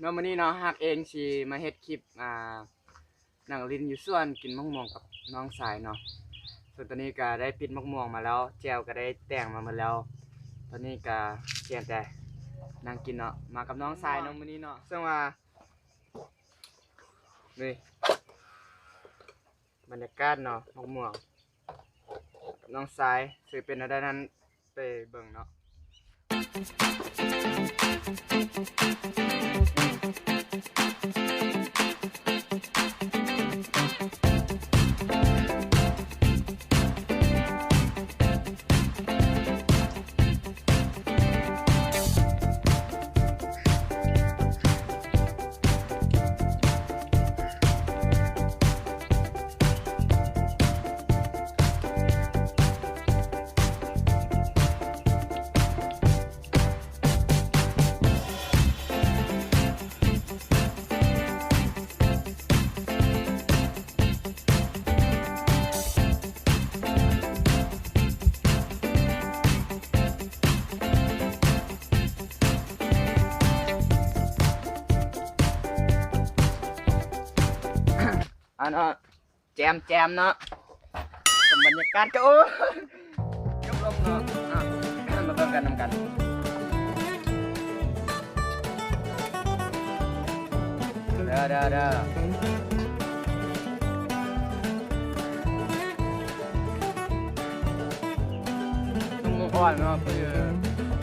เนาะมื้อนี้เนาะฮักเองสิมาเฮ็ดคลิปนั่งลิ้นอยู่สวนกินมะม่วงกับน้องสายเนาะส่วนตอนนี้ก็ได้ปิดมะม่วงมาแล้วแจวก็ได้แต่งมาหมดแล้วตอนนี้ก็เพียงแต่นั่งกินเนาะมากับน้องสายเนาะมื้อนี้เนาะซึ่งว่านี่บรรยากาศเนาะมะม่วงกับน้องสายสิเป็นอะไรนั้นไปเบิ่งเนาะอันเนาะแจมเนาะกับบรรยากาศก็โอ้ยกลมเนาะมาเบิ่งกันนำกันเด้อนุ่มอ่อนเนาะคือ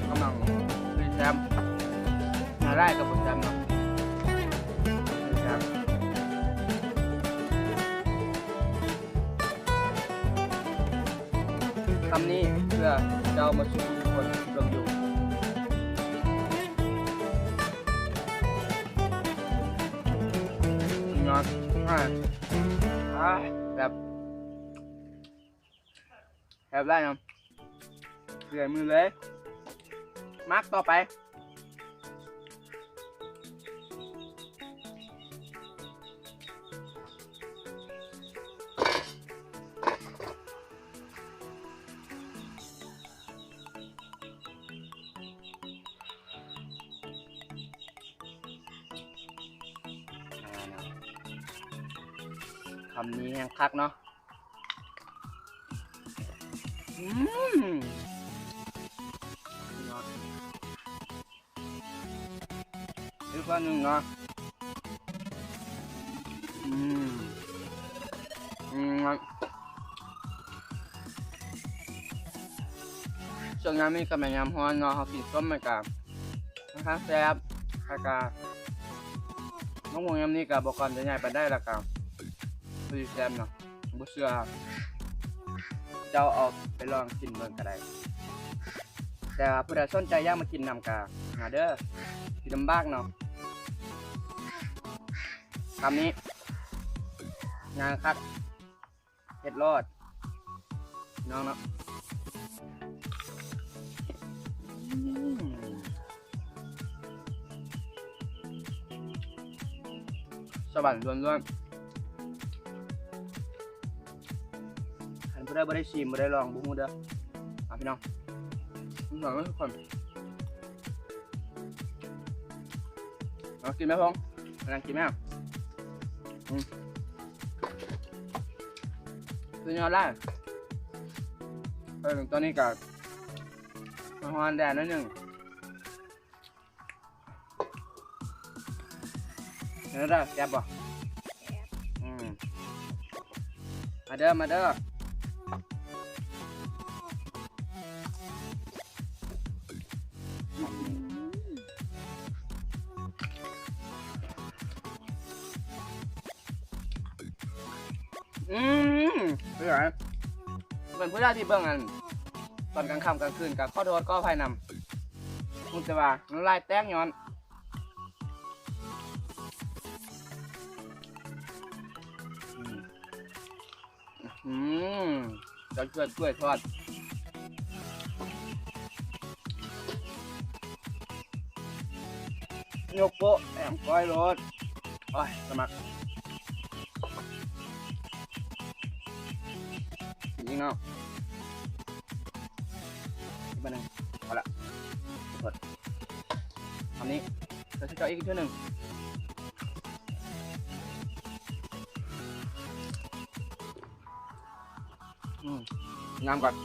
กำลังคือแซมมาได้กับแซมเนาะคำนี้เพื่อเจ้ามาสู่ทุกคนรวมอยู่งอนแบบได้นะเสียมือเลยมาร์กต่อไปคำนี้ยังคักเนาะอีกคนหนึ่งเนาะช่วงนี้มีกำลังยำฮ้อนเนาะเขากินส้มไปกับนะคะแซ่บแล้วก็น้องวงยำนี้กับบอกก่อนจะใหญ่ไปได้ละกันคือแซ่บเนาะบุเชื่อเจ้าออกไปลองกินเบิ่งก็ได้แต่ผู้ใดสนใจอยากมากินนำกาหาเด้อกินลำบากเนาะคำนี้งานคักเฮ็ดรอดน้องเนาะสวรรค์ล้วนๆอันผู้ใดบ่ได้ชิมบ่ได้ลองบ่ฮู้เด้อพี่น้องหน่อยทุกคนกินไหมพงษ์กำลังกินไหมตัวยอดไล่ถึงตอนนี้กับมาฮอนแดดนิดหนึ่งเนื้อได้แซ่บป่ะมาเด้อเป็นไงเป็นผู้ได้ที่เบิ่งอันตอนกลางค่ำกลางคืนกับข้อโทษก็ภายนำมุจว่าน้ำลายแตกย้อนจะช่วยทอดยกโป๊ะแอมก้อยรถโอ้ยสมัครจริงเนาะอีกบ้านหนึ่งพอละกดคำนี้ แต่ที่เจาอีกเท่าหนึ่งงามก่อน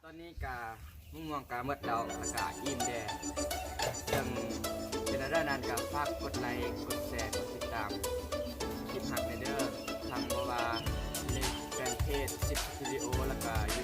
ตอนนี้กามุ่งมองกาเมื่อเราอากาศอิ่มแดดยังเป็นอะไรนานกับฝากกดไลค์กดแชร์กดติดตามคลิปหักในเด้อทางบาวาในแฟนเพจ10 สตูดิโอแล้วก็ยู